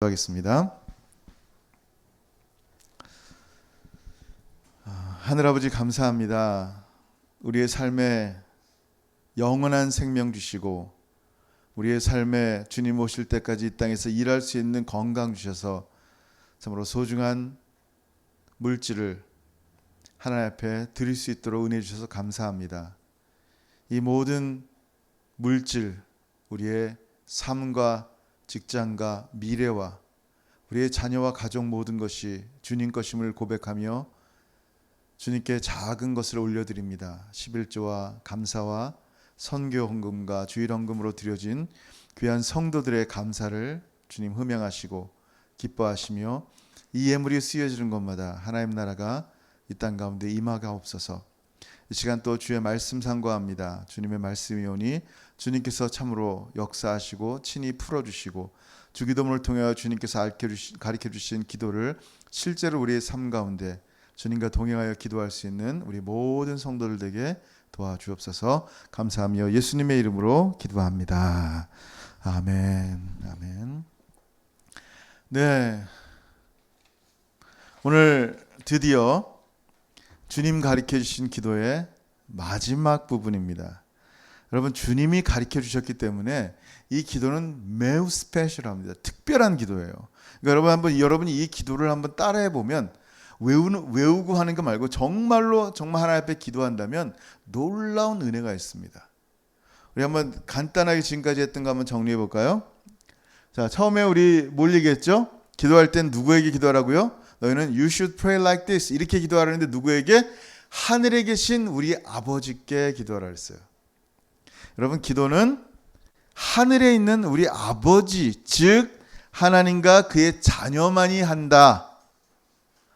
하겠습니다. 하늘아버지 감사합니다. 우리의 삶에 영원한 생명 주시고 우리의 삶에 주님 오실 때까지 이 땅에서 일할 수 있는 건강 주셔서 참으로 소중한 물질을 하나님 앞에 드릴 수 있도록 은혜 주셔서 감사합니다. 이 모든 물질, 우리의 삶과 직장과 미래와 우리의 자녀와 가족 모든 것이 주님 것임을 고백하며 주님께 작은 것을 올려드립니다. 11조와 감사와 선교 헌금과 주일 헌금으로 드려진 귀한 성도들의 감사를 주님 흠양하시고 기뻐하시며 이 예물이 쓰여지는 것마다 하나님 나라가 이 땅 가운데 임하가옵소서. 이 시간 또 주의 말씀 상고합니다. 주님의 말씀이 오니 주님께서 참으로 역사하시고 친히 풀어주시고 주기도문을 통하여 주님께서 가르쳐주신 기도를 실제로 우리의 삶 가운데 주님과 동행하여 기도할 수 있는 우리 모든 성도들 되게 도와주옵소서. 감사하며 예수님의 이름으로 기도합니다. 아멘. 아멘. 네, 오늘 드디어 주님 가르쳐 주신 기도의 마지막 부분입니다. 여러분, 주님이 가르쳐 주셨기 때문에 이 기도는 매우 스페셜합니다. 특별한 기도예요. 그러니까 여러분이 이 기도를 한번 따라해 보면 외우고 하는 거 말고 정말 하나님 앞에 기도한다면 놀라운 은혜가 있습니다. 우리 한번 간단하게 지금까지 했던 거 한번 정리해 볼까요? 자, 처음에 우리 뭘 얘기했죠? 기도할 땐 누구에게 기도하라고요? 너희는 you should pray like this 이렇게 기도하라는데 누구에게? 하늘에 계신 우리 아버지께 기도하라 했어요. 여러분, 기도는 하늘에 있는 우리 아버지, 즉 하나님과 그의 자녀만이 한다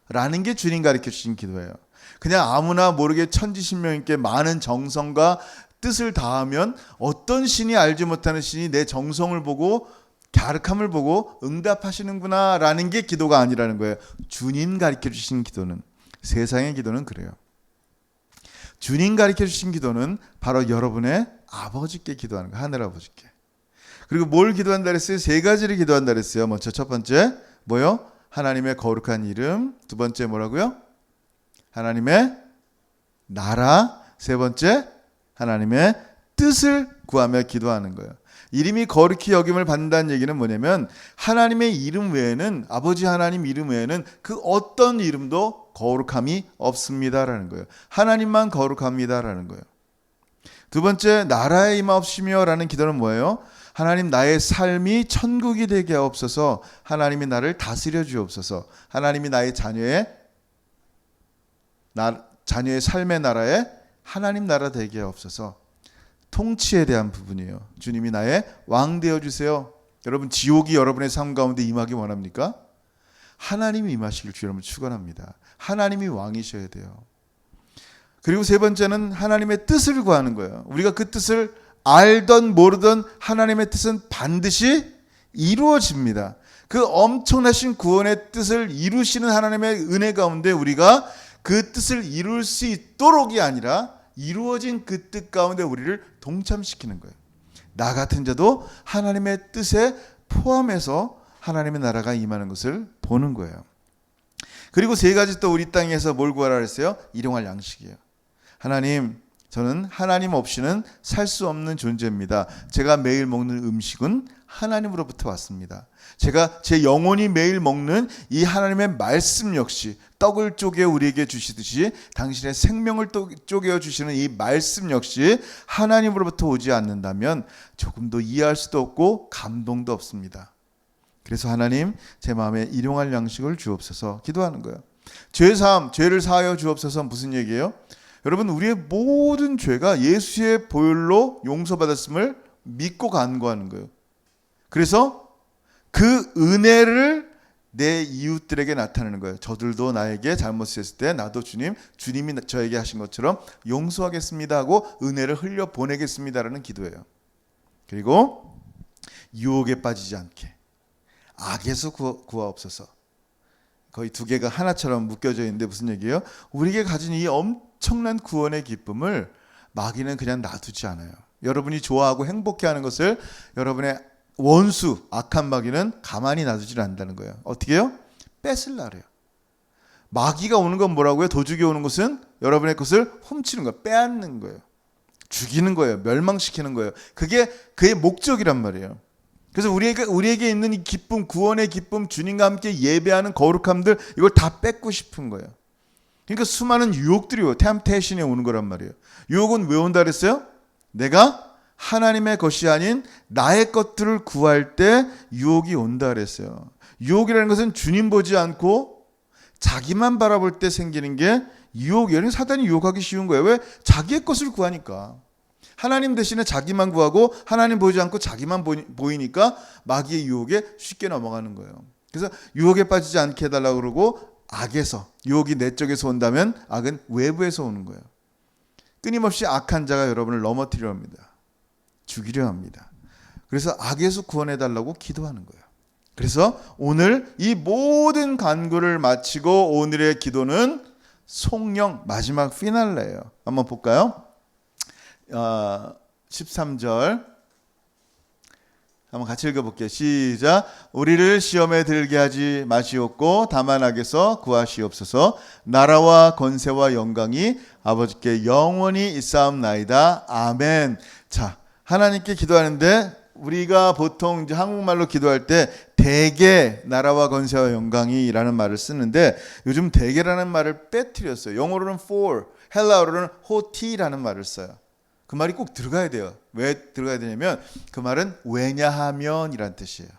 라는 게 주님 가르쳐 주신 기도예요. 그냥 아무나 모르게 천지신명님께 많은 정성과 뜻을 다하면 어떤 신이 알지 못하는 신이 내 정성을 보고 갸륵함을 보고 응답하시는구나 라는 게 기도가 아니라는 거예요. 주님 가르쳐 주신 기도는, 세상의 기도는 그래요. 주님 가르쳐 주신 기도는 바로 여러분의 아버지께 기도하는 거예요. 하늘아버지께. 그리고 뭘 기도한다 그랬어요? 세 가지를 기도한다 그랬어요. 먼저 첫 번째 뭐요? 하나님의 거룩한 이름. 두 번째 뭐라고요? 하나님의 나라. 세 번째 하나님의 뜻을 구하며 기도하는 거예요. 이름이 거룩히 여김을 받는다는 얘기는 뭐냐면 하나님의 이름 외에는, 아버지 하나님 이름 외에는 그 어떤 이름도 거룩함이 없습니다라는 거예요. 하나님만 거룩합니다라는 거예요. 두 번째, 나라에 임하옵시며 라는 기도는 뭐예요? 하나님, 나의 삶이 천국이 되게 하옵소서. 하나님이 나를 다스려 주옵소서. 하나님이 나의 자녀의 삶의 나라에 하나님 나라 되게 하옵소서. 통치에 대한 부분이에요. 주님이 나의 왕 되어주세요. 여러분, 지옥이 여러분의 삶 가운데 임하기 원합니까? 하나님이 임하시길 주 여러분 축원합니다. 하나님이 왕이셔야 돼요. 그리고 세 번째는 하나님의 뜻을 구하는 거예요. 우리가 그 뜻을 알던 모르던 하나님의 뜻은 반드시 이루어집니다. 그 엄청나신 구원의 뜻을 이루시는 하나님의 은혜 가운데 우리가 그 뜻을 이룰 수 있도록이 아니라 이루어진 그 뜻 가운데 우리를 동참시키는 거예요. 나 같은 자도 하나님의 뜻에 포함해서 하나님의 나라가 임하는 것을 보는 거예요. 그리고 세 가지 또 우리 땅에서 뭘 구하라 그랬어요? 일용할 양식이에요. 하나님, 저는 하나님 없이는 살 수 없는 존재입니다. 제가 매일 먹는 음식은 하나님으로부터 왔습니다. 제가 제 영혼이 매일 먹는 이 하나님의 말씀 역시 떡을 쪼개 우리에게 주시듯이 당신의 생명을 쪼개어 주시는 이 말씀 역시 하나님으로부터 오지 않는다면 조금도 이해할 수도 없고 감동도 없습니다. 그래서 하나님, 제 마음에 일용할 양식을 주옵소서 기도하는 거예요. 죄를 사하여 주옵소서 무슨 얘기예요? 여러분, 우리의 모든 죄가 예수의 보혈로 용서받았음을 믿고 간구하는 거예요. 그래서 그 은혜를 내 이웃들에게 나타내는 거예요. 저들도 나에게 잘못했을 때 나도 주님이 저에게 하신 것처럼 용서하겠습니다 하고 은혜를 흘려 보내겠습니다라는 기도예요. 그리고 유혹에 빠지지 않게 악에서 구하옵소서. 거의 두 개가 하나처럼 묶여져 있는데 무슨 얘기예요? 우리에게 가진 이 엄청난 구원의 기쁨을 마귀는 그냥 놔두지 않아요. 여러분이 좋아하고 행복해하는 것을 여러분의 원수 악한 마귀는 가만히 놔두질 않는다는 거예요. 어떻게 해요? 뺏으려 그래요. 마귀가 오는 건 뭐라고요? 도둑이 오는 것은 여러분의 것을 훔치는 거예요. 빼앗는 거예요. 죽이는 거예요. 멸망시키는 거예요. 그게 그의 목적이란 말이에요. 그래서 우리에게 있는 이 기쁨, 구원의 기쁨, 주님과 함께 예배하는 거룩함들, 이걸 다 뺏고 싶은 거예요. 그러니까 수많은 유혹들이 템테이션이 오는 거란 말이에요. 유혹은 왜 온다 그랬어요? 내가 하나님의 것이 아닌 나의 것들을 구할 때 유혹이 온다 그랬어요. 유혹이라는 것은 주님 보지 않고 자기만 바라볼 때 생기는 게 유혹이에요. 사단이 유혹하기 쉬운 거예요. 왜? 자기의 것을 구하니까. 하나님 대신에 자기만 구하고 하나님 보지 않고 자기만 보이니까 마귀의 유혹에 쉽게 넘어가는 거예요. 그래서 유혹에 빠지지 않게 해달라고 그러고, 악에서, 유혹이 내 쪽에서 온다면 악은 외부에서 오는 거예요. 끊임없이 악한 자가 여러분을 넘어뜨리려 합니다. 죽이려 합니다. 그래서 악에서 구원해달라고 기도하는 거예요. 그래서 오늘 이 모든 간구를 마치고 오늘의 기도는 송영 마지막 피날레예요. 한번 볼까요? 13절 한번 같이 읽어볼게요. 시작. 우리를 시험에 들게 하지 마시옵고 다만 악에서 구하시옵소서. 나라와 권세와 영광이 아버지께 영원히 있사옵나이다. 아멘. 자, 하나님께 기도하는데 우리가 보통 이제 한국말로 기도할 때 대개 나라와 권세와 영광이라는 말을 쓰는데 요즘 대개라는 말을 빼뜨렸어요. 영어로는 for, 헬라어로는 호티라는 말을 써요. 그 말이 꼭 들어가야 돼요. 왜 들어가야 되냐면 그 말은 왜냐하면이란 뜻이에요.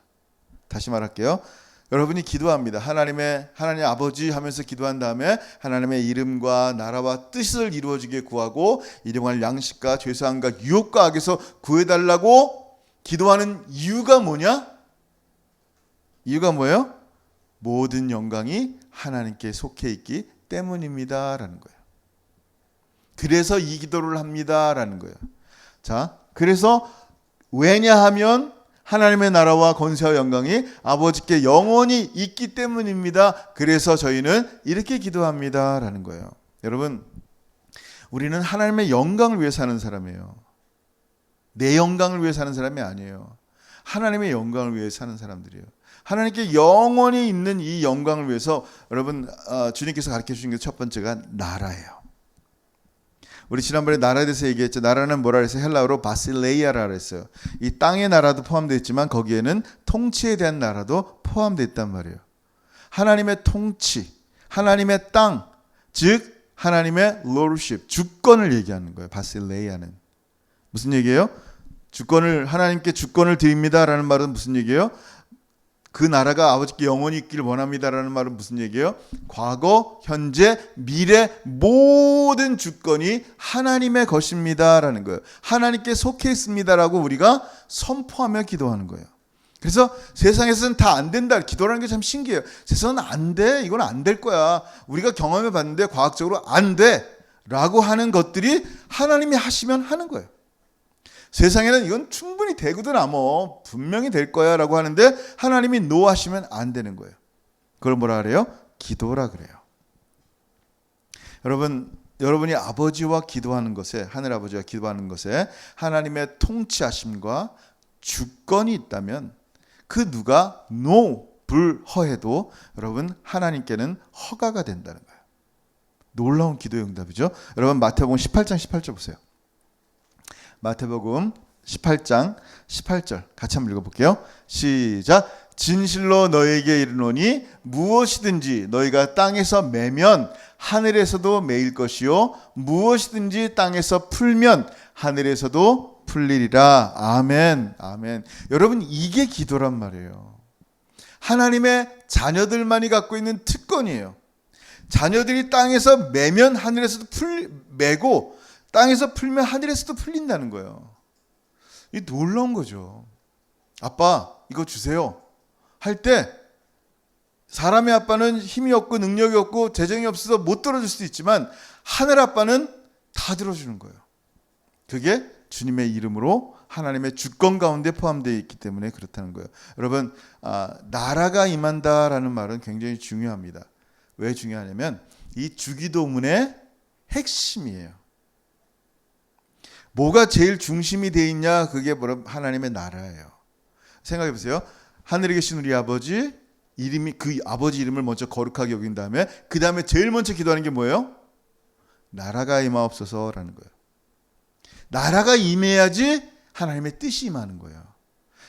다시 말할게요. 여러분이 기도합니다. 하나님 아버지 하면서 기도한 다음에 하나님의 이름과 나라와 뜻을 이루어지게 구하고 일용할 양식과 죄사함과 유혹과 악에서 구해달라고 기도하는 이유가 뭐냐? 이유가 뭐예요? 모든 영광이 하나님께 속해 있기 때문입니다라는 거예요. 그래서 이 기도를 합니다라는 거예요. 자, 그래서 왜냐하면 하나님의 나라와 권세와 영광이 아버지께 영원히 있기 때문입니다. 그래서 저희는 이렇게 기도합니다라는 거예요. 여러분, 우리는 하나님의 영광을 위해 사는 사람이에요. 내 영광을 위해 사는 사람이 아니에요. 하나님의 영광을 위해 사는 사람들이에요. 하나님께 영원히 있는 이 영광을 위해서 여러분, 주님께서 가르쳐 주신 게 첫 번째가 나라예요. 우리 지난번에 나라에 대해서 얘기했죠. 나라는 뭐라 그랬어요? 헬라어로 바실레이아라 그랬어요. 이 땅의 나라도 포함되어 있지만 거기에는 통치에 대한 나라도 포함되어 있단 말이에요. 하나님의 통치, 하나님의 땅, 즉 하나님의 lordship, 주권을 얘기하는 거예요. 바실레이아는. 무슨 얘기예요? 하나님께 주권을 드립니다라는 말은 무슨 얘기예요? 그 나라가 아버지께 영원히 있기를 원합니다라는 말은 무슨 얘기예요? 과거, 현재, 미래 모든 주권이 하나님의 것입니다라는 거예요. 하나님께 속해 있습니다라고 우리가 선포하며 기도하는 거예요. 그래서 세상에서는 다 안 된다. 기도라는 게 참 신기해요. 세상은 안 돼. 이건 안 될 거야. 우리가 경험해 봤는데 과학적으로 안 돼. 라고 하는 것들이 하나님이 하시면 하는 거예요. 세상에는 이건 충분히 되거든 아뭐 분명히 될 거야 라고 하는데 하나님이 노하시면 안 되는 거예요. 그걸 뭐라 그래요? 기도라 그래요. 여러분이 아버지와 기도하는 것에, 하늘아버지와 기도하는 것에 하나님의 통치하심과 주권이 있다면 그 누가 불허해도 여러분 하나님께는 허가가 된다는 거예요. 놀라운 기도의 응답이죠. 여러분 마태복음 18장 18절 보세요. 마태복음 18장 18절 같이 한번 읽어볼게요. 시작. 진실로 너희에게 이르노니 무엇이든지 너희가 땅에서 매면 하늘에서도 매일 것이요 무엇이든지 땅에서 풀면 하늘에서도 풀리리라. 아멘. 아멘. 여러분 이게 기도란 말이에요. 하나님의 자녀들만이 갖고 있는 특권이에요. 자녀들이 땅에서 매면 하늘에서도 매고 땅에서 풀면 하늘에서도 풀린다는 거예요. 이 놀라운 거죠. 아빠 이거 주세요 할 때 사람의 아빠는 힘이 없고 능력이 없고 재정이 없어서 못 들어줄 수도 있지만 하늘 아빠는 다 들어주는 거예요. 그게 주님의 이름으로 하나님의 주권 가운데 포함되어 있기 때문에 그렇다는 거예요. 여러분 나라가 임한다라는 말은 굉장히 중요합니다. 왜 중요하냐면 이 주기도문의 핵심이에요. 뭐가 제일 중심이 되어 있냐? 그게 바로 하나님의 나라예요. 생각해 보세요. 하늘에 계신 우리 아버지 이름이 그 아버지 이름을 먼저 거룩하게 여긴 다음에 그 다음에 제일 먼저 기도하는 게 뭐예요? 나라가 임하옵소서라는 거예요. 나라가 임해야지 하나님의 뜻이 임하는 거예요.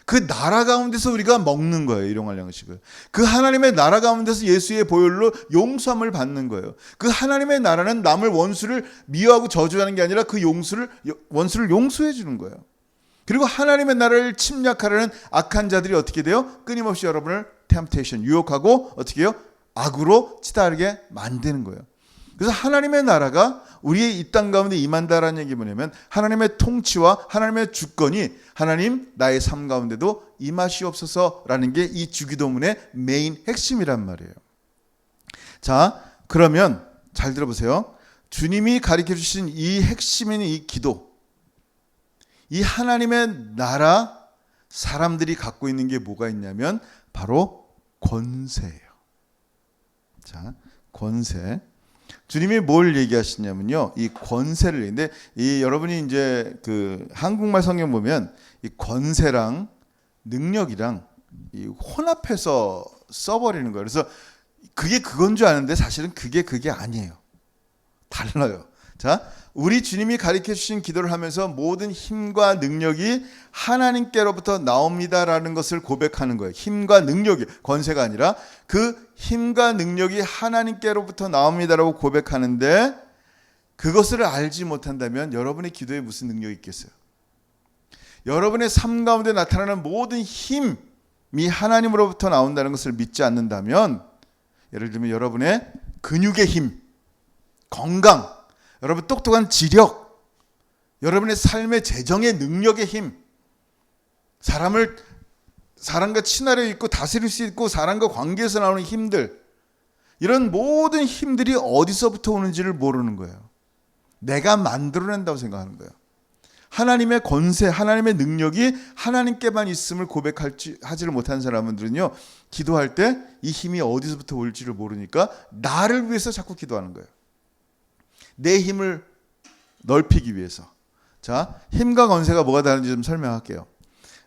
그 나라 가운데서 우리가 먹는 거예요. 일용할 양식을. 그 하나님의 나라 가운데서 예수의 보혈로 용서함을 받는 거예요. 그 하나님의 나라는 남을 원수를 미워하고 저주하는 게 아니라 그 원수를 용서해 주는 거예요. 그리고 하나님의 나라를 침략하려는 악한 자들이 어떻게 돼요? 끊임없이 여러분을 temptation, 유혹하고 어떻게 해요? 악으로 치달게 만드는 거예요. 그래서 하나님의 나라가 우리의 이 땅 가운데 임한다라는 얘기 뭐냐면 하나님의 통치와 하나님의 주권이 하나님 나의 삶 가운데도 임하시옵소서라는 게 이 주기도문의 메인 핵심이란 말이에요. 자, 그러면 잘 들어보세요. 주님이 가르쳐 주신 이 핵심인 이 기도, 이 하나님의 나라 사람들이 갖고 있는 게 뭐가 있냐면 바로 권세예요. 자, 권세. 주님이 뭘 얘기하시냐면요. 이 권세를 얘기하는데 이 여러분이 이제 그 한국말 성경 보면 이 권세랑 능력이랑 이 혼합해서 써버리는 거예요. 그래서 그게 그건 줄 아는데 사실은 그게 아니에요. 달라요. 자, 우리 주님이 가르쳐 주신 기도를 하면서 모든 힘과 능력이 하나님께로부터 나옵니다라는 것을 고백하는 거예요. 힘과 능력이 권세가 아니라 그 힘과 능력이 하나님께로부터 나옵니다라고 고백하는데 그것을 알지 못한다면 여러분의 기도에 무슨 능력이 있겠어요? 여러분의 삶 가운데 나타나는 모든 힘이 하나님으로부터 나온다는 것을 믿지 않는다면 예를 들면 여러분의 근육의 힘, 건강, 여러분 똑똑한 지력, 여러분의 삶의 재정의 능력의 힘, 사람과 친화력 있고 다스릴 수 있고 사람과 관계에서 나오는 힘들, 이런 모든 힘들이 어디서부터 오는지를 모르는 거예요. 내가 만들어낸다고 생각하는 거예요. 하나님의 권세, 하나님의 능력이 하나님께만 있음을 고백하지를 못한 사람들은요, 기도할 때 이 힘이 어디서부터 올지를 모르니까 나를 위해서 자꾸 기도하는 거예요. 내 힘을 넓히기 위해서. 자, 힘과 권세가 뭐가 다른지 좀 설명할게요.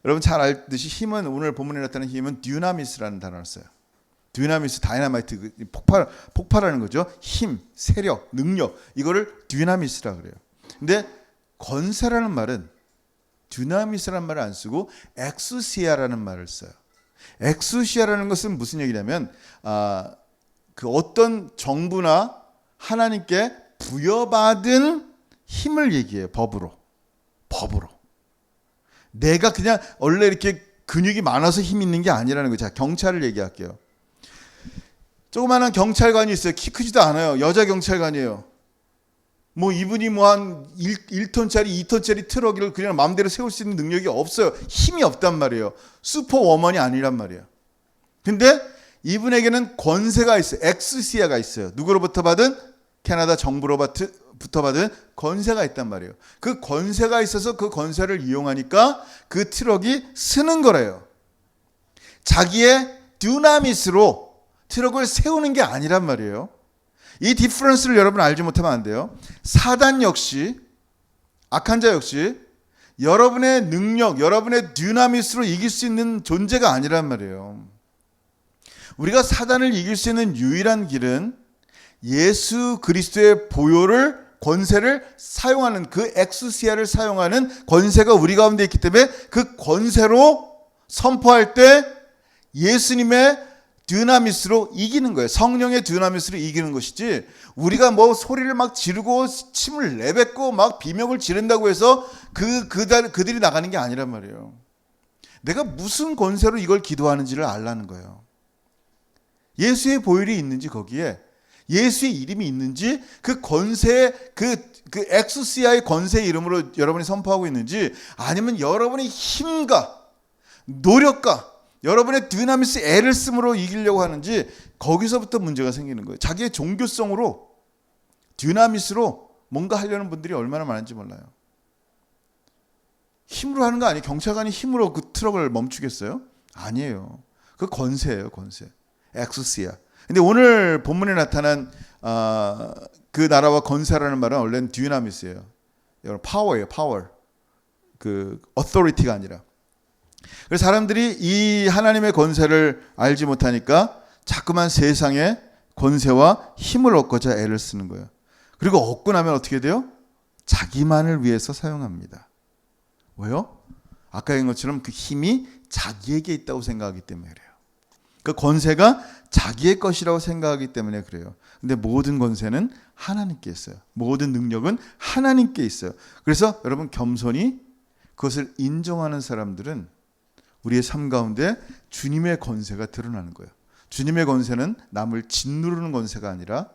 여러분 잘 알듯이 힘은 오늘 본문에 나타나는 힘은 듀나미스라는 단어를 써요. 듀나미스, 다이나마이트, 폭발하는 거죠. 힘, 세력, 능력, 이거를 듀나미스라 그래요. 근데 권세라는 말은 듀나미스라는 말을 안 쓰고 엑수시아라는 말을 써요. 엑수시아라는 것은 무슨 얘기냐면 그 어떤 정부나 하나님께 부여받은 힘을 얘기해요. 법으로. 내가 그냥 원래 이렇게 근육이 많아서 힘 있는 게 아니라는 거죠. 자, 경찰을 얘기할게요. 조그마한 경찰관이 있어요. 키 크지도 않아요. 여자 경찰관이에요. 뭐 이분이 뭐 한 1톤짜리 2톤짜리 트럭을 그냥 마음대로 세울 수 있는 능력이 없어요. 힘이 없단 말이에요. 슈퍼워먼이 아니란 말이에요. 근데 이분에게는 권세가 있어요. 엑스시아가 있어요. 누구로부터 받은? 캐나다 정부로부터 받은 권세가 있단 말이에요. 그 권세가 있어서 그 권세를 이용하니까 그 트럭이 쓰는 거래요. 자기의 듀나미스로 트럭을 세우는 게 아니란 말이에요. 이 디퍼런스를 여러분 알지 못하면 안 돼요. 사단 역시, 악한 자 역시 여러분의 능력, 여러분의 듀나미스로 이길 수 있는 존재가 아니란 말이에요. 우리가 사단을 이길 수 있는 유일한 길은 예수 그리스도의 보혈을, 권세를 사용하는, 그 엑수시아를 사용하는 권세가 우리 가운데 있기 때문에 그 권세로 선포할 때 예수님의 듀나미스로 이기는 거예요. 성령의 듀나미스로 이기는 것이지, 우리가 뭐 소리를 막 지르고 침을 내뱉고 막 비명을 지른다고 해서 그들이 나가는 게 아니란 말이에요. 내가 무슨 권세로 이걸 기도하는지를 알라는 거예요. 예수의 보혈이 있는지, 거기에 예수의 이름이 있는지, 그 권세, 그 엑수시아의 권세 이름으로 여러분이 선포하고 있는지, 아니면 여러분의 힘과 노력과 여러분의 듀나미스 애를 쓰므로 이기려고 하는지, 거기서부터 문제가 생기는 거예요. 자기의 종교성으로, 듀나미스로 뭔가 하려는 분들이 얼마나 많은지 몰라요. 힘으로 하는 거 아니에요. 경찰관이 힘으로 그 트럭을 멈추겠어요? 아니에요. 그 권세예요, 권세. 엑수시아. 근데 오늘 본문에 나타난 그 나라와 권세라는 말은 원래는 듀나미스예요. 여러분 파워예요, 파워. 그 authority가 아니라. 그래서 사람들이 이 하나님의 권세를 알지 못하니까 자꾸만 세상의 권세와 힘을 얻고자 애를 쓰는 거예요. 그리고 얻고 나면 어떻게 돼요? 자기만을 위해서 사용합니다. 왜요? 아까 얘기한 것처럼 그 힘이 자기에게 있다고 생각하기 때문에 그래요. 그 권세가 자기의 것이라고 생각하기 때문에 그래요. 근데 모든 권세는 하나님께 있어요. 모든 능력은 하나님께 있어요. 그래서 여러분 겸손히 그것을 인정하는 사람들은 우리의 삶 가운데 주님의 권세가 드러나는 거예요. 주님의 권세는 남을 짓누르는 권세가 아니라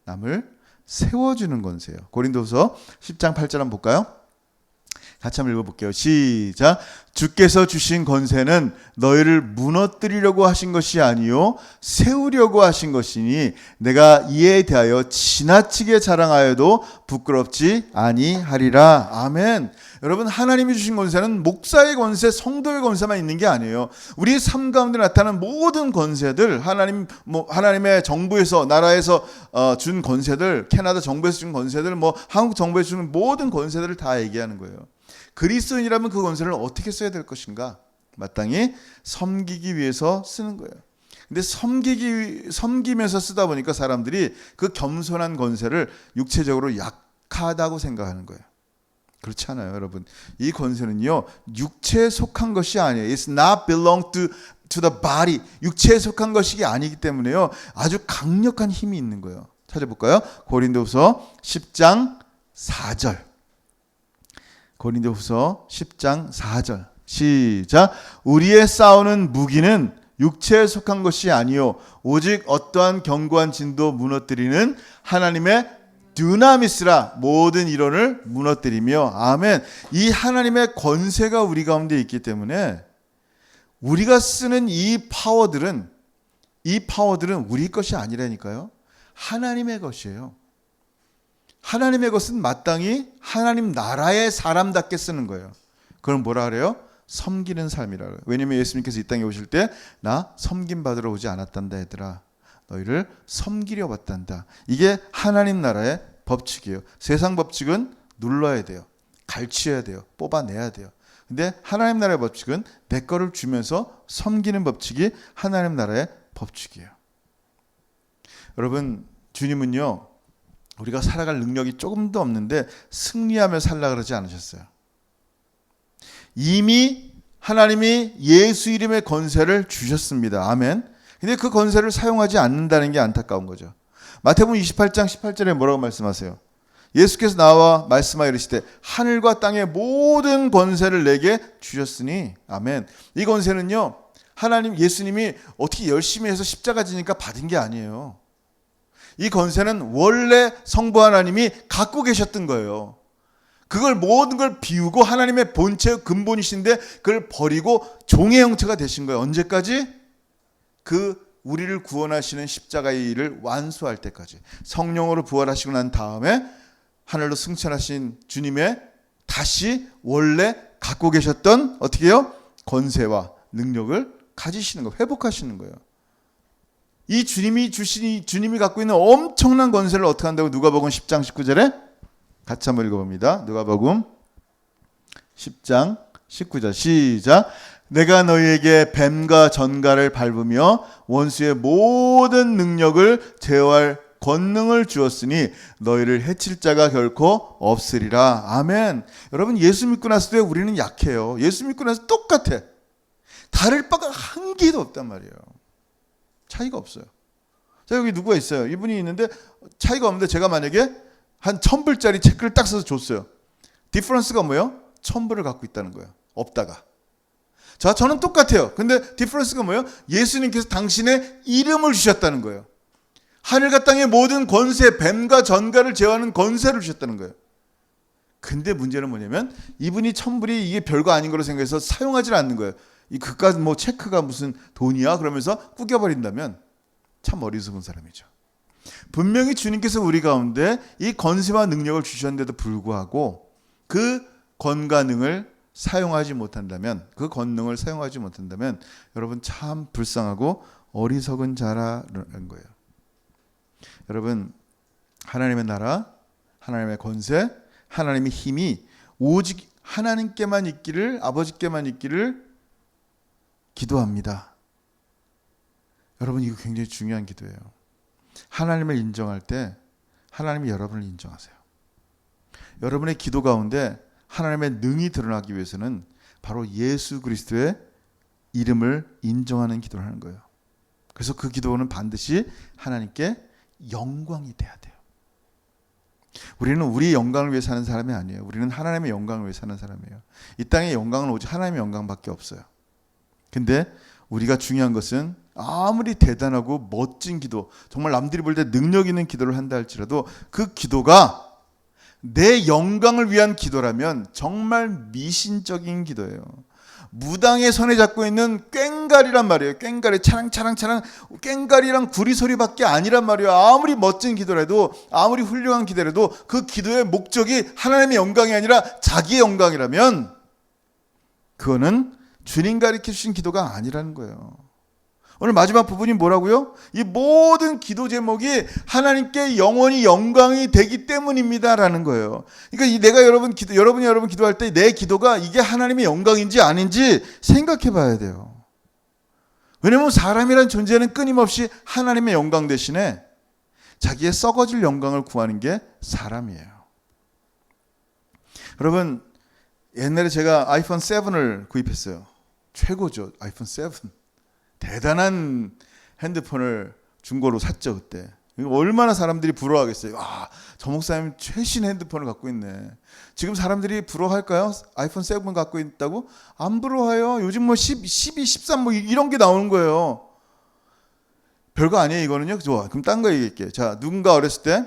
남을 세워주는 권세예요. 고린도후서 10장 8절 한번 볼까요? 같이 한번 읽어볼게요. 시작. 주께서 주신 권세는 너희를 무너뜨리려고 하신 것이 아니요 세우려고 하신 것이니 내가 이에 대하여 지나치게 자랑하여도 부끄럽지 아니하리라. 아멘. 여러분, 하나님이 주신 권세는 목사의 권세, 성도의 권세만 있는 게 아니에요. 우리 삶 가운데 나타나는 모든 권세들, 하나님의 정부에서, 나라에서 준 권세들, 캐나다 정부에서 준 권세들, 한국 정부에서 준 모든 권세들을 다 얘기하는 거예요. 그리스도인이라면 그 권세를 어떻게 써야 될 것인가? 마땅히 섬기기 위해서 쓰는 거예요. 근데 섬기면서 쓰다 보니까 사람들이 그 겸손한 권세를 육체적으로 약하다고 생각하는 거예요. 그렇지 않아요, 여러분. 이 권세는요, 육체에 속한 것이 아니에요. It's not belong to the body. 육체에 속한 것이 아니기 때문에요, 아주 강력한 힘이 있는 거예요. 찾아볼까요? 고린도후서 10장 4절. 고린도후서 10장 4절. 시작. 우리의 싸우는 무기는 육체에 속한 것이 아니요 오직 어떠한 견고한 진도 무너뜨리는 하나님의 두나미스라. 모든 이론을 무너뜨리며. 아멘. 이 하나님의 권세가 우리 가운데 있기 때문에 우리가 쓰는 이 파워들은 우리 것이 아니라니까요. 하나님의 것이에요. 하나님의 것은 마땅히 하나님 나라의 사람답게 쓰는 거예요. 그럼 뭐라 그래요? 섬기는 삶이라 그래요. 왜냐하면 예수님께서 이 땅에 오실 때 나 섬김 받으러 오지 않았단다 얘들아. 너희를 섬기려 왔단다. 이게 하나님 나라의 법칙이에요. 세상 법칙은 눌러야 돼요. 갈취해야 돼요. 뽑아내야 돼요. 근데 하나님 나라의 법칙은 내 거를 주면서 섬기는 법칙이 하나님 나라의 법칙이에요. 여러분, 주님은요, 우리가 살아갈 능력이 조금도 없는데 승리하며 살라 그러지 않으셨어요. 이미 하나님이 예수 이름의 권세를 주셨습니다. 아멘. 근데 그 권세를 사용하지 않는다는 게 안타까운 거죠. 마태복음 28장 18절에 뭐라고 말씀하세요? 예수께서 나와 말씀하여 이르시되 하늘과 땅의 모든 권세를 내게 주셨으니. 아멘. 이 권세는요, 예수님이 어떻게 열심히 해서 십자가 지니까 받은 게 아니에요. 이 권세는 원래 성부 하나님이 갖고 계셨던 거예요. 그걸 모든 걸 비우고 하나님의 본체 근본이신데 그걸 버리고 종의 형체가 되신 거예요. 언제까지? 우리를 구원하시는 십자가의 일을 완수할 때까지. 성령으로 부활하시고 난 다음에 하늘로 승천하신 주님의 다시 원래 갖고 계셨던 어떻게 해요? 권세와 능력을 가지시는 거, 회복하시는 거예요. 이 주님이 갖고 있는 엄청난 권세를 어떻게 한다고 누가복음 10장 19절에 같이 한번 읽어봅니다. 누가복음 10장 19절 시작. 내가 너희에게 뱀과 전갈을 밟으며 원수의 모든 능력을 제어할 권능을 주었으니 너희를 해칠 자가 결코 없으리라. 아멘. 여러분, 예수 믿고 났을 때 우리는 약해요. 예수 믿고 나서 똑같아. 다를 바가 한 개도 없단 말이에요. 차이가 없어요. 자, 여기 누구가 있어요? 이분이 있는데 차이가 없는데 제가 만약에 한 1000불짜리 체크를 딱 써서 줬어요. 디퍼런스가 뭐예요? 1000불을 갖고 있다는 거예요. 없다가. 자, 저는 똑같아요. 근데 디퍼런스가 뭐예요? 예수님께서 당신의 이름을 주셨다는 거예요. 하늘과 땅의 모든 권세, 뱀과 전갈을 제어하는 권세를 주셨다는 거예요. 근데 문제는 뭐냐면 이분이 1000불이 이게 별거 아닌 거로 생각해서 사용하지 않는 거예요. 그깟 체크가 무슨 돈이야? 그러면서 꾸겨버린다면 참 어리석은 사람이죠. 분명히 주님께서 우리 가운데 이 권세와 능력을 주셨는데도 불구하고 그 권가능을 사용하지 못한다면, 그 권능을 사용하지 못한다면 여러분 참 불쌍하고 어리석은 자라는 거예요. 여러분, 하나님의 나라, 하나님의 권세, 하나님의 힘이 오직 하나님께만 있기를, 아버지께만 있기를 기도합니다. 여러분, 이거 굉장히 중요한 기도예요. 하나님을 인정할 때 하나님이 여러분을 인정하세요. 여러분의 기도 가운데 하나님의 능이 드러나기 위해서는 바로 예수 그리스도의 이름을 인정하는 기도를 하는 거예요. 그래서 그 기도는 반드시 하나님께 영광이 돼야 돼요. 우리는 우리의 영광을 위해 사는 사람이 아니에요. 우리는 하나님의 영광을 위해 사는 사람이에요. 이 땅의 영광은 오직 하나님의 영광밖에 없어요. 근데 우리가 중요한 것은 아무리 대단하고 멋진 기도, 정말 남들이 볼 때 능력 있는 기도를 한다 할지라도 그 기도가 내 영광을 위한 기도라면 정말 미신적인 기도예요. 무당의 손에 잡고 있는 꽹가리란 말이에요. 꽹가리 차랑차랑차랑 꽹가리랑 구리 소리밖에 아니란 말이에요. 아무리 멋진 기도라도 아무리 훌륭한 기도라도 그 기도의 목적이 하나님의 영광이 아니라 자기의 영광이라면 그거는 주님 가르쳐 주신 기도가 아니라는 거예요. 오늘 마지막 부분이 뭐라고요? 이 모든 기도 제목이 하나님께 영원히 영광이 되기 때문입니다라는 거예요. 그러니까 여러분이 여러분 기도할 때 내 기도가 이게 하나님의 영광인지 아닌지 생각해 봐야 돼요. 왜냐하면 사람이란 존재는 끊임없이 하나님의 영광 대신에 자기의 썩어질 영광을 구하는 게 사람이에요. 여러분, 옛날에 제가 아이폰 7을 구입했어요. 최고죠, 아이폰 7. 대단한 핸드폰을 중고로 샀죠, 그때. 얼마나 사람들이 부러워하겠어요. 아, 저 목사님 최신 핸드폰을 갖고 있네. 지금 사람들이 부러워할까요? 아이폰 7 갖고 있다고? 안 부러워요. 요즘 뭐 12, 13 뭐 이런 게 나오는 거예요. 별거 아니에요, 이거는요. 좋아. 그럼 딴 거 얘기할게요. 자, 누군가 어렸을 때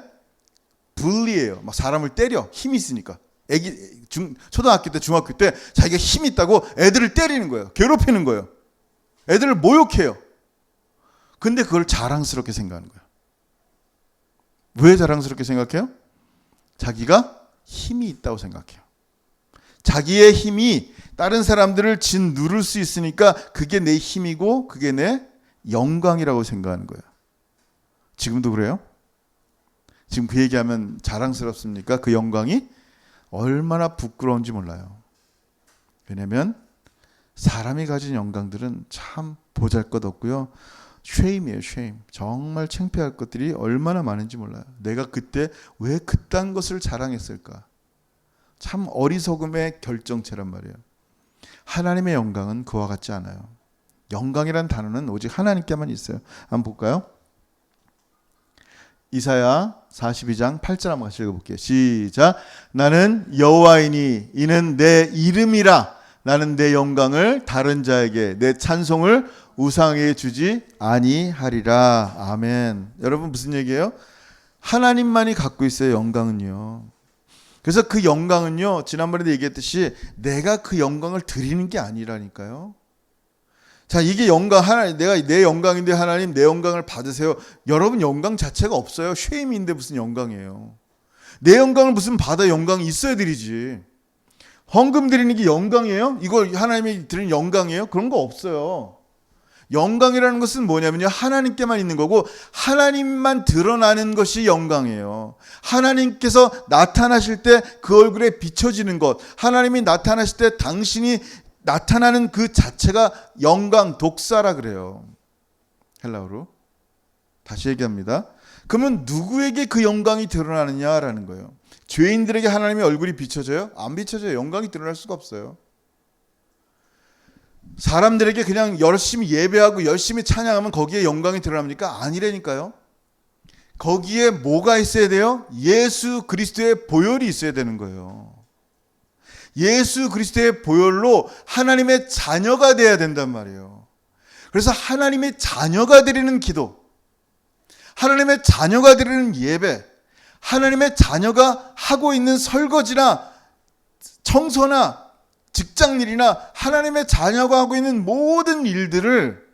불리해요. 막 사람을 때려. 힘이 있으니까. 초등학교 때, 중학교 때 자기가 힘이 있다고 애들을 때리는 거예요. 괴롭히는 거예요. 애들을 모욕해요. 근데 그걸 자랑스럽게 생각하는 거예요. 왜 자랑스럽게 생각해요? 자기가 힘이 있다고 생각해요. 자기의 힘이 다른 사람들을 짓누를 수 있으니까 그게 내 힘이고 그게 내 영광이라고 생각하는 거예요. 지금도 그래요? 지금 그 얘기하면 자랑스럽습니까? 그 영광이 얼마나 부끄러운지 몰라요. 왜냐하면 사람이 가진 영광들은 참 보잘것없고요. 쉐임이에요, 쉐임. 정말 창피할 것들이 얼마나 많은지 몰라요. 내가 그때 왜 그딴 것을 자랑했을까? 참 어리석음의 결정체란 말이에요. 하나님의 영광은 그와 같지 않아요. 영광이란 단어는 오직 하나님께만 있어요. 한번 볼까요? 이사야 42장 8절 한번 같이 읽어볼게요. 시작. 나는 여호와이니 이는 내 이름이라. 나는 내 영광을 다른 자에게 내 찬송을 우상에게 주지 아니하리라. 아멘. 여러분, 무슨 얘기예요? 하나님만이 갖고 있어요, 영광은요. 그래서 그 영광은요, 지난번에도 얘기했듯이 내가 그 영광을 드리는 게 아니라니까요. 자, 이게 영광, 내가 내 영광인데 하나님 내 영광을 받으세요. 여러분, 영광 자체가 없어요. 쉐임인데 무슨 영광이에요. 내 영광을 무슨 받아. 영광이 있어야 드리지. 헌금 드리는 게 영광이에요? 이거 하나님이 드리는 영광이에요? 그런 거 없어요. 영광이라는 것은 뭐냐면요, 하나님께만 있는 거고 하나님만 드러나는 것이 영광이에요. 하나님께서 나타나실 때 그 얼굴에 비춰지는 것, 하나님이 나타나실 때 당신이 나타나는 그 자체가 영광, 독사라 그래요, 헬라어로. 다시 얘기합니다. 그러면 누구에게 그 영광이 드러나느냐라는 거예요. 죄인들에게 하나님의 얼굴이 비춰져요? 안 비춰져요. 영광이 드러날 수가 없어요. 사람들에게 그냥 열심히 예배하고 열심히 찬양하면 거기에 영광이 드러납니까? 아니라니까요. 거기에 뭐가 있어야 돼요? 예수 그리스도의 보혈이 있어야 되는 거예요. 예수 그리스도의 보혈로 하나님의 자녀가 돼야 된단 말이에요. 그래서 하나님의 자녀가 드리는 기도, 하나님의 자녀가 드리는 예배, 하나님의 자녀가 하고 있는 설거지나 청소나 직장일이나 하나님의 자녀가 하고 있는 모든 일들을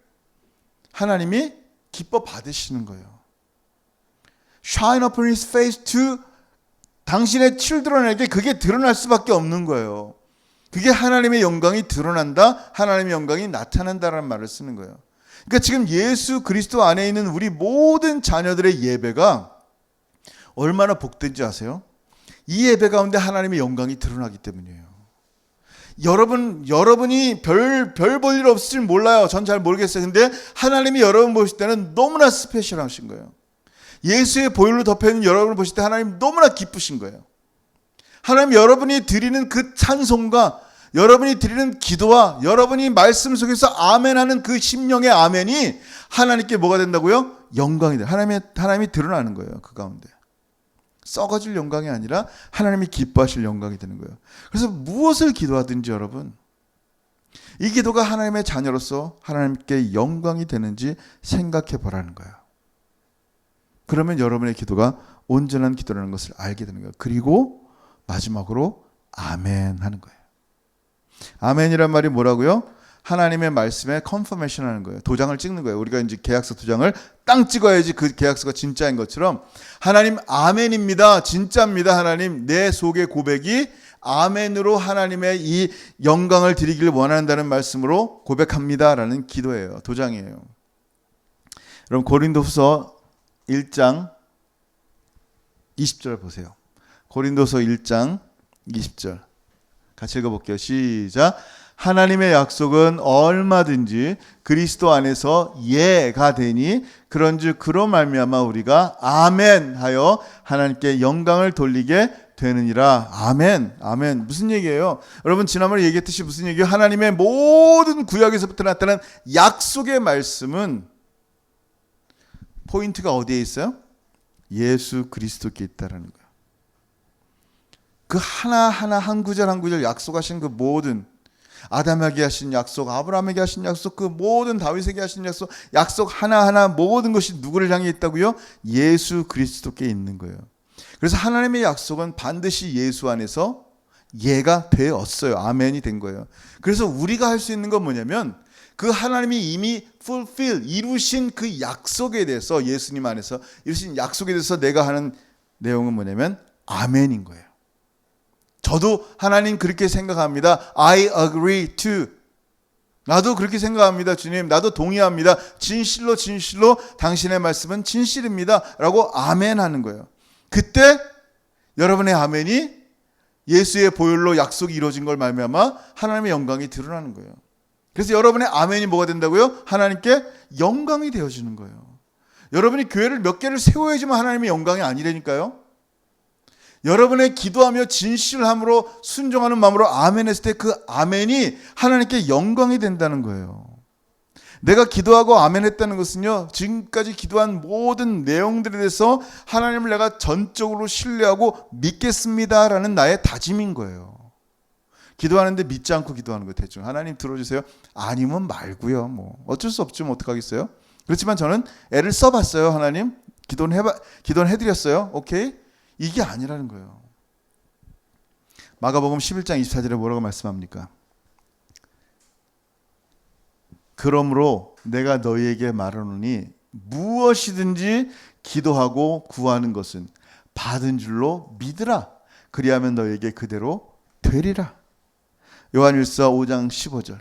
하나님이 기뻐 받으시는 거예요. Shine upon his face to 당신의 children에게 그게 드러날 수밖에 없는 거예요. 그게 하나님의 영광이 드러난다, 하나님의 영광이 나타난다라는 말을 쓰는 거예요. 그러니까 지금 예수 그리스도 안에 있는 우리 모든 자녀들의 예배가 얼마나 복된지 아세요? 이 예배 가운데 하나님의 영광이 드러나기 때문이에요. 여러분이 별 볼 일 없을 줄 몰라요. 전 잘 모르겠어요. 근데 하나님이 여러분 보실 때는 너무나 스페셜하신 거예요. 예수의 보혈로 덮여있는 여러분을 보실 때 하나님 너무나 기쁘신 거예요. 하나님 여러분이 드리는 그 찬송과 여러분이 드리는 기도와 여러분이 말씀 속에서 아멘하는 그 심령의 아멘이 하나님께 뭐가 된다고요? 영광이 돼요. 하나님이 드러나는 거예요. 그 가운데. 썩어질 영광이 아니라 하나님이 기뻐하실 영광이 되는 거예요. 그래서 무엇을 기도하든지 여러분, 이 기도가 하나님의 자녀로서 하나님께 영광이 되는지 생각해 보라는 거예요. 그러면 여러분의 기도가 온전한 기도라는 것을 알게 되는 거예요. 그리고 마지막으로 아멘 하는 거예요. 아멘이란 말이 뭐라고요? 하나님의 말씀에 컨퍼메이션 하는 거예요. 도장을 찍는 거예요. 우리가 이제 계약서 도장을 땅 찍어야지 그 계약서가 진짜인 것처럼 하나님 아멘입니다. 진짜입니다. 하나님 내 속의 고백이 아멘으로 하나님의 이 영광을 드리기를 원한다는 말씀으로 고백합니다라는 기도예요. 도장이에요. 여러분 고린도후서 1장 20절 보세요. 고린도서 1장 20절 같이 읽어볼게요. 시작. 하나님의 약속은 얼마든지 그리스도 안에서 예가 되니 그런즉 그로 말미암아 우리가 아멘 하여 하나님께 영광을 돌리게 되느니라. 아멘. 아멘. 무슨 얘기예요? 여러분 지난번에 얘기했듯이 무슨 얘기예요? 하나님의 모든 구약에서부터 나타난 약속의 말씀은 포인트가 어디에 있어요? 예수 그리스도께 있다라는 거예요. 그 하나하나 한 구절 한 구절 약속하신 그 모든 아담에게 하신 약속, 아브라함에게 하신 약속, 그 모든 다윗에게 하신 약속 하나하나 모든 것이 누구를 향해 있다고요? 예수 그리스도께 있는 거예요. 그래서 하나님의 약속은 반드시 예수 안에서 예가 되었어요. 아멘이 된 거예요. 그래서 우리가 할 수 있는 건 뭐냐면 그 하나님이 이미 이루신 그 약속에 대해서 예수님 안에서 이루신 약속에 대해서 내가 하는 내용은 뭐냐면 아멘인 거예요. 저도 하나님 그렇게 생각합니다. I agree to. 나도 그렇게 생각합니다. 주님, 나도 동의합니다. 진실로 당신의 말씀은 진실입니다. 라고 아멘 하는 거예요. 그때 여러분의 아멘이 예수의 보혈로 약속이 이루어진 걸 말미암아 하나님의 영광이 드러나는 거예요. 그래서 여러분의 아멘이 뭐가 된다고요? 하나님께 영광이 되어지는 거예요. 여러분이 교회를 몇 개를 세워야지만 하나님의 영광이 아니라니까요. 여러분의 기도하며 진실함으로 순종하는 마음으로 아멘 했을 때 그 아멘이 하나님께 영광이 된다는 거예요. 내가 기도하고 아멘 했다는 것은요, 지금까지 기도한 모든 내용들에 대해서 하나님을 내가 전적으로 신뢰하고 믿겠습니다라는 나의 다짐인 거예요. 기도하는데 믿지 않고 기도하는 거예요. 대충 하나님 들어주세요. 아니면 말고요. 뭐 어쩔 수 없죠. 뭐 어떡하겠어요. 그렇지만 저는 애를 써봤어요. 하나님 기도는 해드렸어요. 오케이? 이게 아니라는 거예요. 마가복음 11장 24절에 뭐라고 말씀합니까? 그러므로 내가 너희에게 말하노니 무엇이든지 기도하고 구하는 것은 받은 줄로 믿으라. 그리하면 너희에게 그대로 되리라. 요한일서 5장 15절.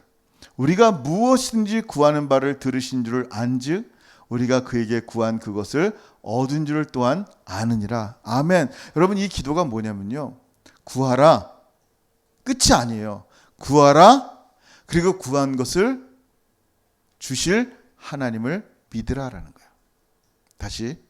우리가 무엇이든지 구하는 바를 들으신 줄을 안즉 우리가 그에게 구한 그것을 얻은 줄을 또한 아느니라. 아멘. 여러분 이 기도가 뭐냐면요. 구하라. 끝이 아니에요. 구하라. 그리고 구한 것을 주실 하나님을 믿으라라는 거예요. 다시.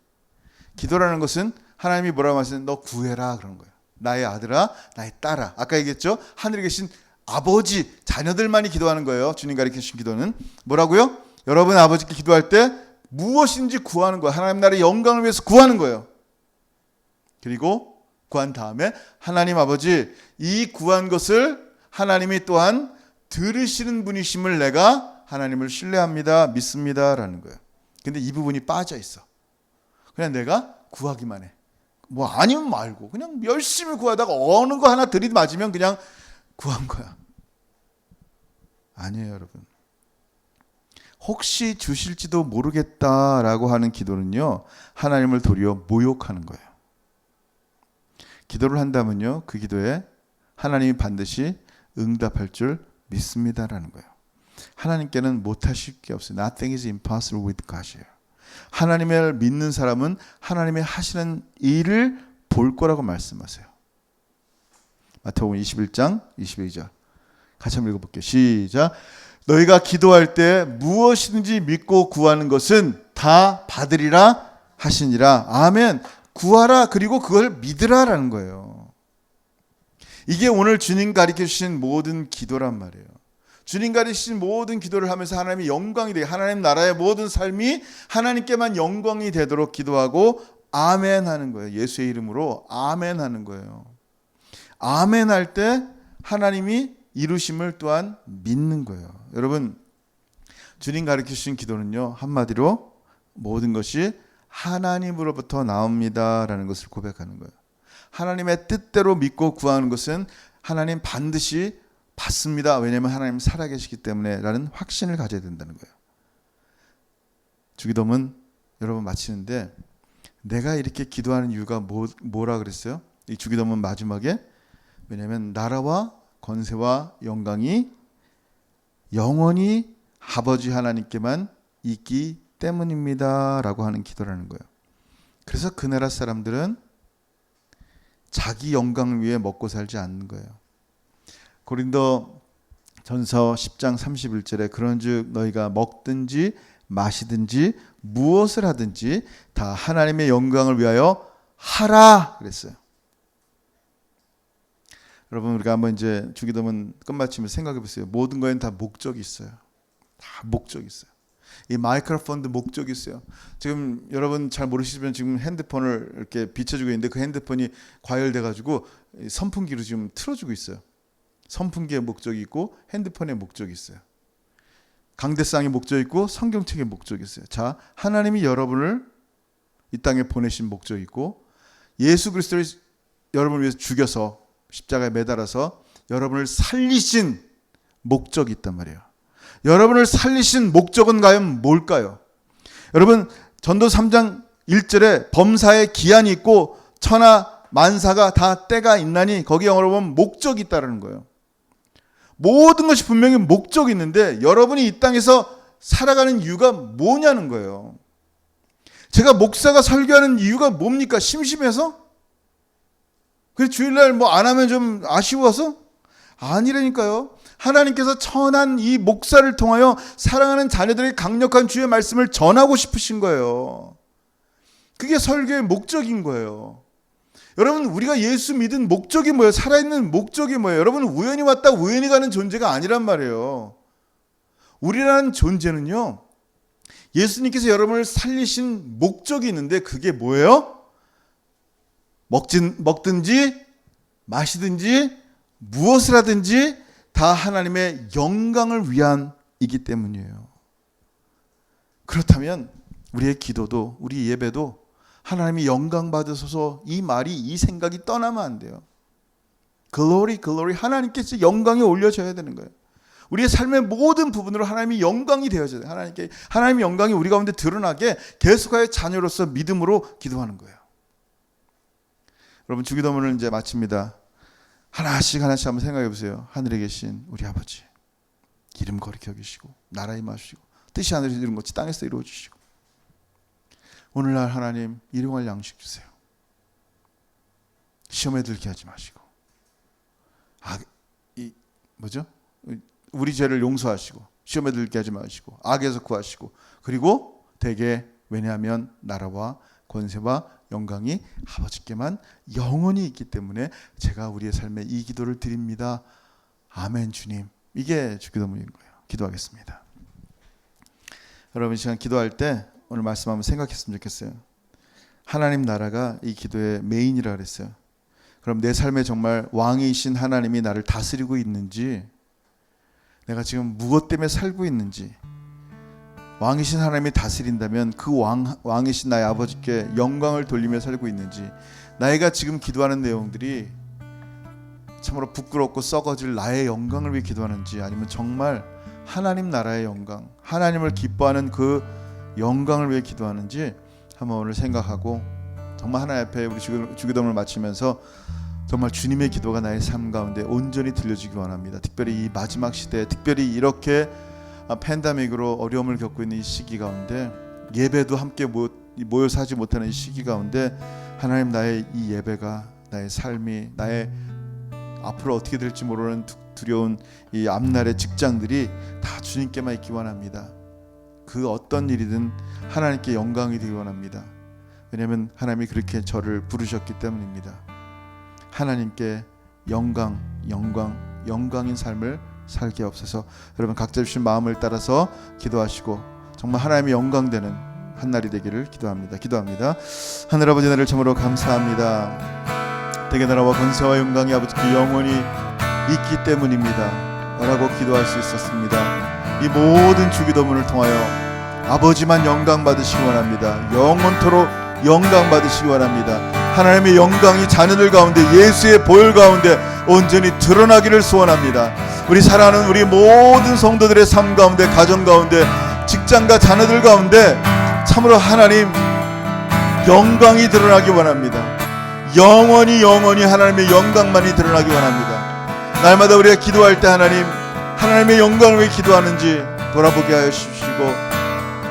기도라는 것은 하나님이 뭐라고 하시는 너 구해라 그런 거예요. 나의 아들아, 나의 딸아. 아까 얘기했죠. 하늘에 계신 아버지, 자녀들만이 기도하는 거예요. 주님 가르치신 기도는. 뭐라고요? 여러분 아버지께 기도할 때 무엇인지 구하는 거예요. 하나님 나라의 영광을 위해서 구하는 거예요. 그리고 구한 다음에 하나님 아버지 이 구한 것을 하나님이 또한 들으시는 분이심을 내가 하나님을 신뢰합니다. 믿습니다. 라는 거예요. 근데 이 부분이 빠져 있어. 그냥 내가 구하기만 해. 뭐 아니면 말고 그냥 열심히 구하다가 어느 거 하나 들이맞으면 그냥 구한 거야. 아니에요, 여러분. 혹시 주실지도 모르겠다라고 하는 기도는요, 하나님을 도리어 모욕하는 거예요. 기도를 한다면요, 그 기도에 하나님이 반드시 응답할 줄 믿습니다라는 거예요. 하나님께는 못하실 게 없어요. Nothing is impossible with God이에요. 하나님을 믿는 사람은 하나님이 하시는 일을 볼 거라고 말씀하세요. 마태복음 21장 22절 같이 한번 읽어볼게요. 시작. 너희가 기도할 때 무엇이든지 믿고 구하는 것은 다 받으리라 하시니라. 아멘. 구하라, 그리고 그걸 믿으라라는 거예요. 이게 오늘 주님 가르쳐 주신 모든 기도란 말이에요. 주님 가르치신 모든 기도를 하면서 하나님의 영광이 되게, 하나님 나라의 모든 삶이 하나님께만 영광이 되도록 기도하고 아멘 하는 거예요. 예수의 이름으로 아멘 하는 거예요. 아멘 할 때 하나님이 이루심을 또한 믿는 거예요. 여러분, 주님 가르쳐 주신 기도는요, 한마디로 모든 것이 하나님으로부터 나옵니다라는 것을 고백하는 거예요. 하나님의 뜻대로 믿고 구하는 것은 하나님 반드시 받습니다. 왜냐하면 하나님 살아계시기 때문에 라는 확신을 가져야 된다는 거예요. 주기도문 여러분 마치는데 내가 이렇게 기도하는 이유가 뭐라 그랬어요? 이 주기도문 마지막에 왜냐하면 나라와 권세와 영광이 영원히 아버지 하나님께만 있기 때문입니다 라고 하는 기도라는 거예요. 그래서 그 나라 사람들은 자기 영광을 위해 먹고 살지 않는 거예요. 고린도 전서 10장 31절에 그런즉 너희가 먹든지 마시든지 무엇을 하든지 다 하나님의 영광을 위하여 하라 그랬어요. 여러분, 우리가 한번 이제 주기도문 끝마치면 생각해 보세요. 모든 거에는 다 목적이 있어요. 다 목적이 있어요. 이 마이크로폰도 목적이 있어요. 지금 여러분 잘 모르시지만 지금 핸드폰을 이렇게 비춰주고 있는데 그 핸드폰이 과열돼 가지고 선풍기로 지금 틀어주고 있어요. 선풍기의 목적이 있고 핸드폰의 목적이 있어요. 강대상의 목적이 있고 성경책의 목적이 있어요. 자, 하나님이 여러분을 이 땅에 보내신 목적이 있고 예수 그리스도를 여러분을 위해서 죽여서 십자가에 매달아서 여러분을 살리신 목적이 있단 말이에요. 여러분을 살리신 목적은 과연 뭘까요? 여러분, 전도 3장 1절에 범사에 기한이 있고 천하 만사가 다 때가 있나니 거기 영어로 보면 목적이 있다는 거예요. 모든 것이 분명히 목적이 있는데 여러분이 이 땅에서 살아가는 이유가 뭐냐는 거예요. 제가 목사가 설교하는 이유가 뭡니까? 심심해서? 그래서 주일날 뭐 안 하면 좀 아쉬워서? 아니라니까요. 하나님께서 천한 이 목사를 통하여 사랑하는 자녀들에게 강력한 주의 말씀을 전하고 싶으신 거예요. 그게 설교의 목적인 거예요. 여러분, 우리가 예수 믿은 목적이 뭐예요? 살아있는 목적이 뭐예요? 여러분, 우연히 왔다 우연히 가는 존재가 아니란 말이에요. 우리라는 존재는요, 예수님께서 여러분을 살리신 목적이 있는데 그게 뭐예요? 먹든지 마시든지 무엇을 하든지 다 하나님의 영광을 위한이기 때문이에요. 그렇다면 우리의 기도도 우리 예배도 하나님이 영광 받으소서 이 말이 이 생각이 떠나면 안 돼요. 글로리 글로리 하나님께서 영광이 올려져야 되는 거예요. 우리의 삶의 모든 부분으로 하나님이 영광이 되어져야 돼요. 하나님의 영광이 우리 가운데 드러나게 계속하여 자녀로서 믿음으로 기도하는 거예요. 여러분, 주기도문을 이제 마칩니다. 하나씩 한번 생각해 보세요. 하늘에 계신 우리 아버지, 이름 거룩히 여기시고 나라 임하시고 뜻이 하늘에서 이룬 것이 땅에서 이루어지시고 오늘날 하나님 일용할 양식 주세요. 시험에 들게 하지 마시고 우리 죄를 용서하시고 시험에 들게 하지 마시고 악에서 구하시고 그리고 대개 왜냐하면 나라와 권세와 영광이 아버지께만 영원히 있기 때문에 제가 우리의 삶에 이 기도를 드립니다. 아멘. 주님, 이게 주기도문인 거예요. 기도하겠습니다. 여러분, 이 시간 기도할 때 오늘 말씀 한번 생각했으면 좋겠어요. 하나님 나라가 이 기도의 메인이라 그랬어요. 그럼 내 삶에 정말 왕이신 하나님이 나를 다스리고 있는지, 내가 지금 무엇 때문에 살고 있는지, 왕이신 하나님이 다스린다면 그 왕이신 나의 아버지께 영광을 돌리며 살고 있는지, 나이가 지금 기도하는 내용들이 참으로 부끄럽고 썩어질 나의 영광을 위해 기도하는지, 아니면 정말 하나님 나라의 영광, 하나님을 기뻐하는 그 영광을 위해 기도하는지 한번 오늘 생각하고 정말 하나님 앞에 우리 주기도문을 마치면서 정말 주님의 기도가 나의 삶 가운데 온전히 들려지기 원합니다. 특별히 이 마지막 시대에, 특별히 이렇게 팬데믹으로 어려움을 겪고 있는 이 시기 가운데, 예배도 함께 모여서 하지 못하는 이 시기 가운데 하나님, 나의 이 예배가, 나의 삶이, 나의 앞으로 어떻게 될지 모르는 두려운 이 앞날의 직장들이 다 주님께만 있기 원합니다. 그 어떤 일이든 하나님께 영광이 되기 원합니다. 왜냐하면 하나님이 그렇게 저를 부르셨기 때문입니다. 하나님께 영광인 삶을 살게 없어서 여러분 각자 주신 마음을 따라서 기도하시고 정말 하나님의 영광되는 한날이 되기를 기도합니다. 하늘 아버지, 나를 참으로 감사합니다. 대개 나라와 권세와 영광이 아버지께 영원히 있기 때문입니다 라고 기도할 수 있었습니다. 이 모든 주기도문을 통하여 아버지만 영광 받으시기 원합니다. 영원토록 영광 받으시기 원합니다. 하나님의 영광이 자녀들 가운데, 예수의 보혈 가운데 온전히 드러나기를 소원합니다. 우리 사랑하는 우리 모든 성도들의 삶 가운데, 가정 가운데, 직장과 자녀들 가운데 참으로 하나님 영광이 드러나기 원합니다. 영원히 하나님의 영광만이 드러나기 원합니다. 날마다 우리가 기도할 때 하나님의 영광을 왜 기도하는지 돌아보게 하여 주시고,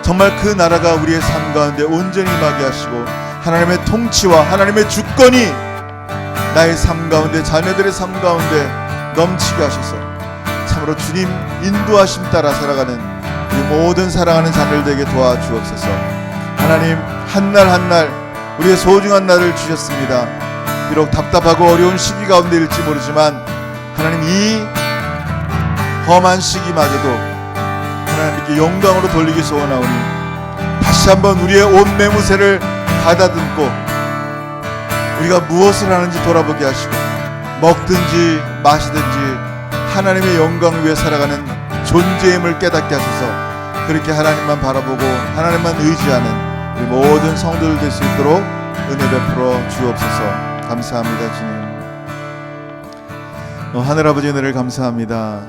정말 그 나라가 우리의 삶 가운데 온전히 임하게 하시고, 하나님의 통치와 하나님의 주권이 나의 삶 가운데, 자녀들의 삶 가운데 넘치게 하셔서 참으로 주님 인도하심 따라 살아가는 우리 모든 사랑하는 자녀들 되게 도와주옵소서. 하나님, 한날 한날 우리의 소중한 날을 주셨습니다. 비록 답답하고 어려운 시기 가운데일지 모르지만 하나님, 이 험한 시기마저도 하나님께 영광으로 돌리기 소원하오니 다시 한번 우리의 온 매무새를 가다듬고 우리가 무엇을 하는지 돌아보게 하시고, 먹든지 마시든지 하나님의 영광을 위해 살아가는 존재임을 깨닫게 하셔서 그렇게 하나님만 바라보고 하나님만 의지하는 우리 모든 성도들 될 수 있도록 은혜 베풀어 주옵소서. 감사합니다. 주님, 하늘아버지 은혜를 감사합니다.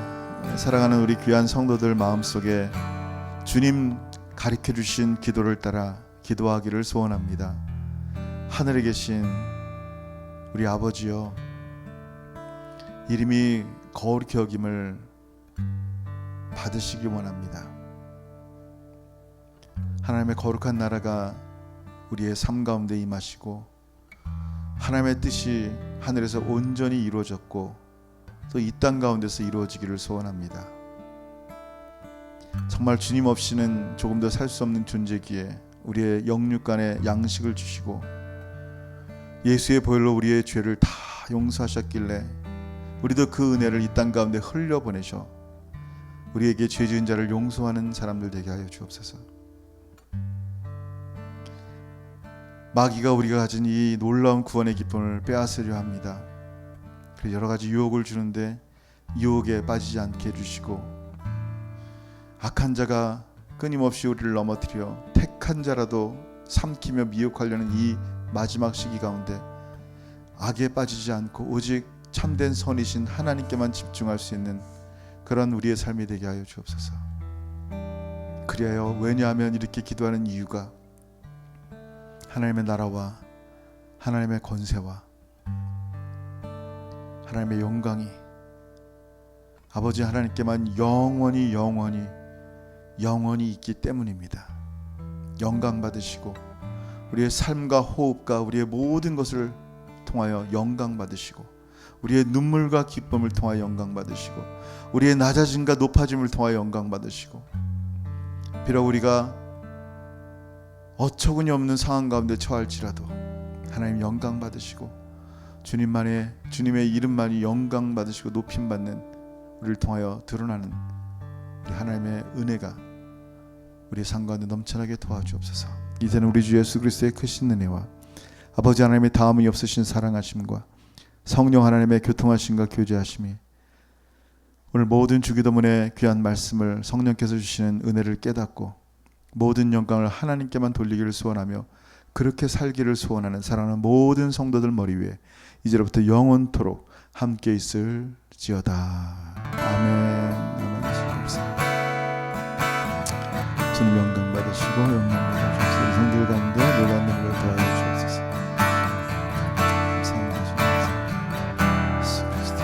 사랑하는 우리 귀한 성도들 마음속에 주님 가르쳐주신 기도를 따라 기도하기를 소원합니다. 하늘에 계신 우리 아버지여, 이름이 거룩히 여김을 받으시기 원합니다. 하나님의 거룩한 나라가 우리의 삶 가운데 임하시고, 하나님의 뜻이 하늘에서 온전히 이루어졌고 또 이 땅 가운데서 이루어지기를 소원합니다. 정말 주님 없이는 조금 더 살 수 없는 존재기에 우리의 영육간의 양식을 주시고, 예수의 보혈로 우리의 죄를 다 용서하셨길래 우리도 그 은혜를 이 땅 가운데 흘려보내셔 우리에게 죄 지은 자를 용서하는 사람들 되게 하여 주옵소서. 마귀가 우리가 가진 이 놀라운 구원의 기쁨을 빼앗으려 합니다. 그래서 여러 가지 유혹을 주는데 유혹에 빠지지 않게 해주시고, 악한 자가 끊임없이 우리를 넘어뜨려 택한 자라도 삼키며 미혹하려는 이 마지막 시기 가운데 악에 빠지지 않고 오직 참된 선이신 하나님께만 집중할 수 있는 그런 우리의 삶이 되게 하여 주옵소서. 그래요. 왜냐하면 이렇게 기도하는 이유가 하나님의 나라와 하나님의 권세와 하나님의 영광이 아버지 하나님께만 영원히 있기 때문입니다. 영광 받으시고 우리의 삶과 호흡과 우리의 모든 것을 통하여 영광 받으시고, 우리의 눈물과 기쁨을 통하여 영광 받으시고, 우리의 낮아짐과 높아짐을 통하여 영광 받으시고, 비록 우리가 어처구니 없는 상황 가운데 처할지라도 하나님 영광 받으시고, 주님의 이름만이 영광 받으시고 높임 받는 우리를 통하여 드러나는 우리 하나님의 은혜가 우리의 삶 가운데 넘쳐나게 도와주옵소서. 이제는 우리 주 예수 그리스도의 크신 은혜와 아버지 하나님의 다음이 없으신 사랑하심과 성령 하나님의 교통하심과 교제하심이 오늘 모든 주기도문의 귀한 말씀을 성령께서 주시는 은혜를 깨닫고 모든 영광을 하나님께만 돌리기를 소원하며 그렇게 살기를 소원하는 사랑하는 모든 성도들 머리 위에 이제로부터 영원토록 함께 있을지어다. 아멘. 주님 영광 받으시고 영광 받으시옵소서. 우리 성도들 가운데 놀라운 능력을 더하여 주옵소서. 감사합니다. 예수 그리스도.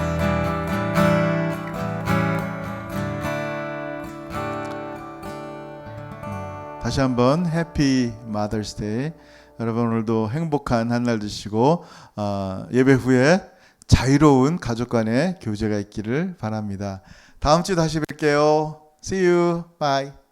다시 한번 해피 마더스데이. 여러분 오늘도 행복한 한 날 되시고 예배 후에 자유로운 가족 간의 교제가 있기를 바랍니다. 다음 주 다시 뵐게요. See you. Bye.